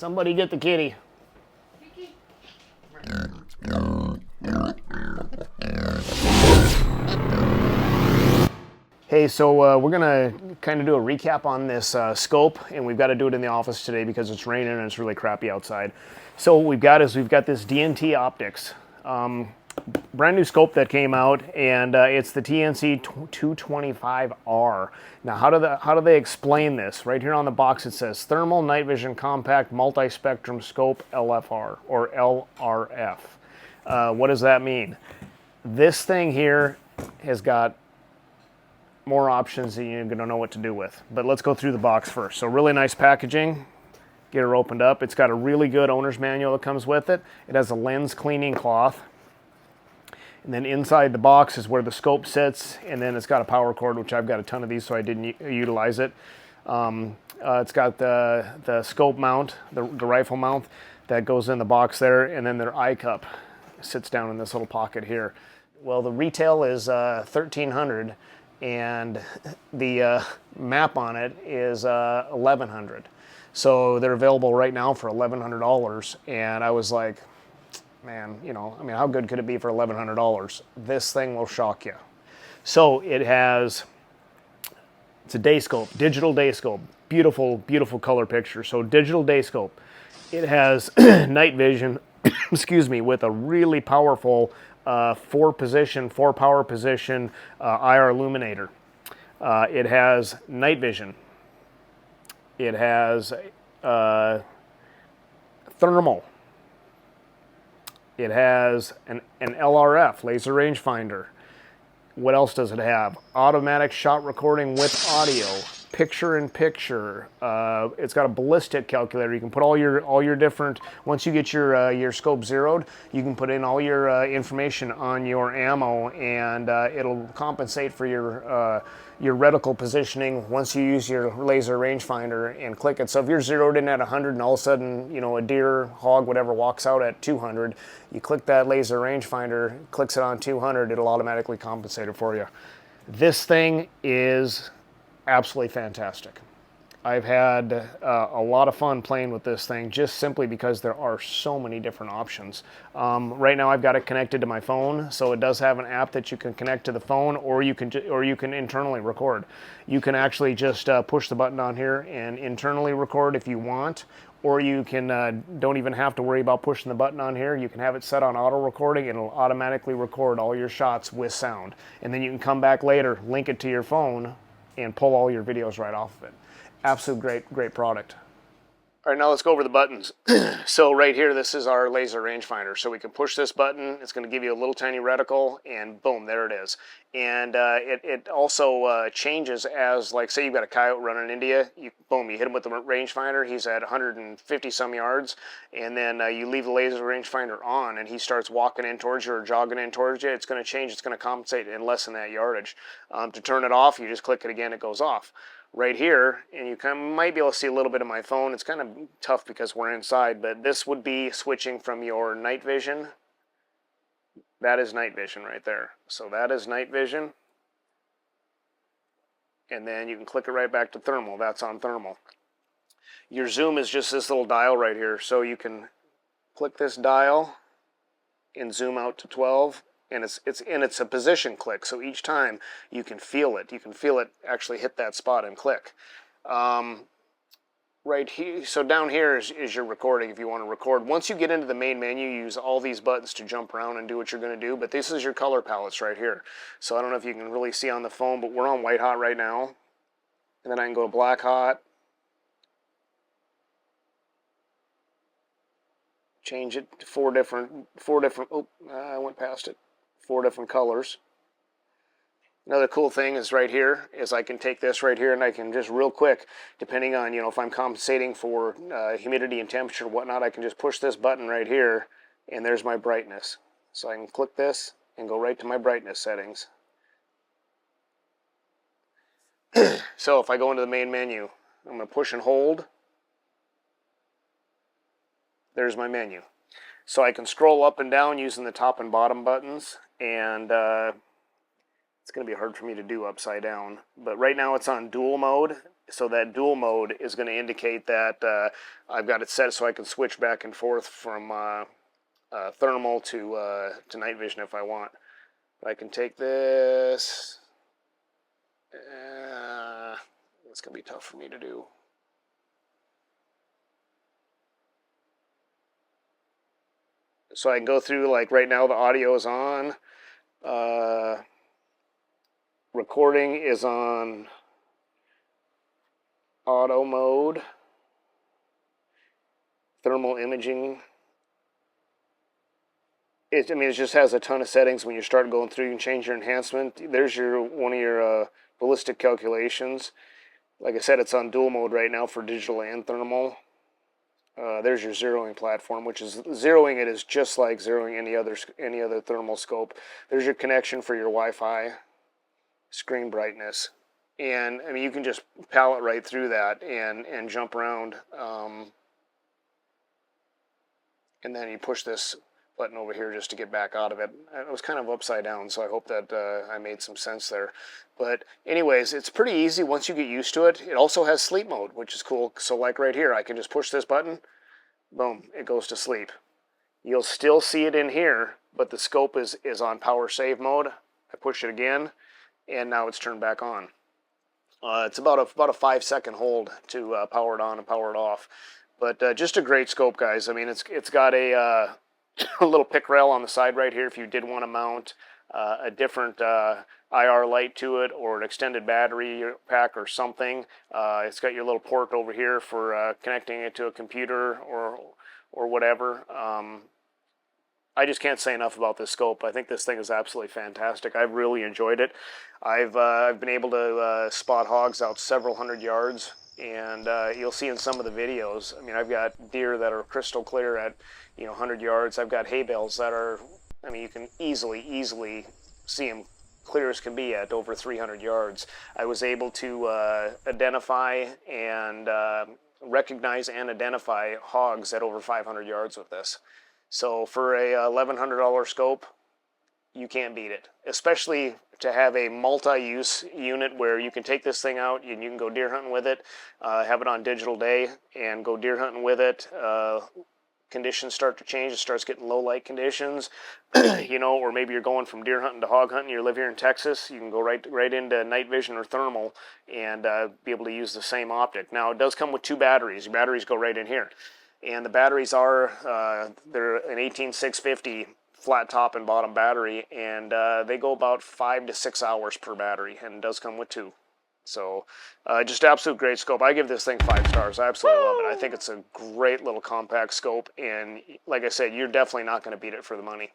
Somebody get the kitty. Hey, so we're gonna kind of do a recap on this scope, and we've got to do it in the office today because it's raining and it's really crappy outside. So what we've got this DNT Optics, brand new scope that came out, and it's the TNC225R. Now, how do they explain this? Right here on the box it says Thermal Night Vision Compact Multi-Spectrum Scope LFR or LRF. What does that mean? This thing here has got more options that you're going to know what to do with. But let's go through the box first. So really nice packaging. Get her opened up. It's got a really good owner's manual that comes with it. It has a lens cleaning cloth. And then inside the box is where the scope sits, and then it's got a power cord, which I've got a ton of these, so I didn't utilize it. It's got the scope mount, the rifle mount that goes in the box there, and then their eye cup sits down in this little pocket here. Well, the retail is $1,300, and the map on it is $1,100. So they're available right now for $1,100, and I was like, man, you know, I mean, how good could it be for $1,100? This thing will shock you. So it's a day scope, digital day scope, beautiful, beautiful color picture. So digital day scope. It has night vision, excuse me, with a really powerful four power position IR illuminator. It has night vision. It has thermal. It has an LRF, laser rangefinder. What else does it have? Automatic shot recording with audio, picture-in-picture. It's got a ballistic calculator. You can put all your different. Once you get your scope zeroed, you can put in all your information on your ammo, and it'll compensate for your reticle positioning once you use your laser rangefinder and click it. So if you're zeroed in at 100 and all of a sudden, you know, a deer, hog, whatever walks out at 200, you click that laser rangefinder, clicks it on 200, it'll automatically compensate it for you. This thing is absolutely fantastic. I've had a lot of fun playing with this thing just simply because there are so many different options. Right now I've got it connected to my phone, so it does have an app that you can connect to the phone, or you can internally record. You can actually just push the button on here and internally record if you want, or you can don't even have to worry about pushing the button on here. You can have it set on auto recording, and it'll automatically record all your shots with sound. And then you can come back later, link it to your phone, and pull all your videos right off of it. Absolute great product. All right, now let's go over the buttons. So right here, this is our laser rangefinder. So we can push this button. It's going to give you a little tiny reticle, and boom, there it is. And it also changes as, like, say you've got a coyote running into you. Boom, you hit him with the rangefinder. He's at 150 some yards, and then you leave the laser rangefinder on, and he starts walking in towards you or jogging in towards you. It's going to change. It's going to compensate and lessen that yardage. To turn it off, you just click it again. It goes off. Right here, and you might be able to see a little bit of my phone. It's kind of tough because we're inside, but this would be switching from your night vision. That is night vision right there. So that is night vision. And then you can click it right back to thermal. That's on thermal. Your zoom is just this little dial right here. So you can click this dial and zoom out to 12. And it's a position click, so each time you can feel it. You can feel it actually hit that spot and click. Right here, so down here is your recording if you want to record. Once you get into the main menu, you use all these buttons to jump around and do what you're going to do, but this is your color palettes right here. So I don't know if you can really see on the phone, but we're on white hot right now. And then I can go to black hot. Change it to four different, oh, I went past it. 4 different colors. Another cool thing is right here is I can take this right here and I can just real quick, depending on, you know, if I'm compensating for humidity and temperature and whatnot, I can just push this button right here and there's my brightness. So I can click this and go right to my brightness settings. So if I go into the main menu, I'm going to push and hold. There's my menu. So I can scroll up and down using the top and bottom buttons, and it's going to be hard for me to do upside down. But right now it's on dual mode, So that dual mode is going to indicate that I've got it set so I can switch back and forth from thermal to night vision if I want. I can take this. It's going to be tough for me to do. So I can go through, like right now the audio is on. Recording is on auto mode. Thermal imaging. It just has a ton of settings. When you start going through, you can change your enhancement. There's one of your ballistic calculations. Like I said, it's on dual mode right now for digital and thermal. There's your zeroing platform, which is zeroing it is just like zeroing any other thermal scope. There's your connection for your Wi-Fi, screen brightness, and you can just palette right through that and jump around. And then you push this button over here just to get back out of it. It was kind of upside down, so I hope that I made some sense there. But anyways, it's pretty easy once you get used to it. It also has sleep mode, which is cool. So like right here, I can just push this button, boom, it goes to sleep. You'll still see it in here, but the scope is on power save mode. I push it again, and now it's turned back on. It's about a 5-second hold to power it on and power it off. But just a great scope, guys. It's got a little pick rail on the side right here if you did want to mount a different IR light to it, or an extended battery pack or something. It's got your little port over here for connecting it to a computer or whatever. I just can't say enough about this scope. I think this thing is absolutely fantastic. I've really enjoyed it. I've been able to spot hogs out several hundred yards, and you'll see in some of the videos. I've got deer that are crystal clear at 100 yards. I've got hay bales that are, you can easily see them clear as can be at over 300 yards. I was able to identify and recognize and identify hogs at over 500 yards with this. So for a $1,100 scope, you can't beat it. Especially to have a multi-use unit where you can take this thing out and you can go deer hunting with it, have it on digital day and go deer hunting with it. Conditions start to change, it starts getting low light conditions, or maybe you're going from deer hunting to hog hunting, you live here in Texas, you can go right into night vision or thermal and be able to use the same optic. Now, it does come with 2 batteries. Your batteries go right in here. And the batteries are, they're an 18650 flat top and bottom battery, and they go about 5 to 6 hours per battery, and it does come with 2. So, just absolute great scope. I give this thing 5 stars. I absolutely love it. I think it's a great little compact scope, and like I said, you're definitely not going to beat it for the money.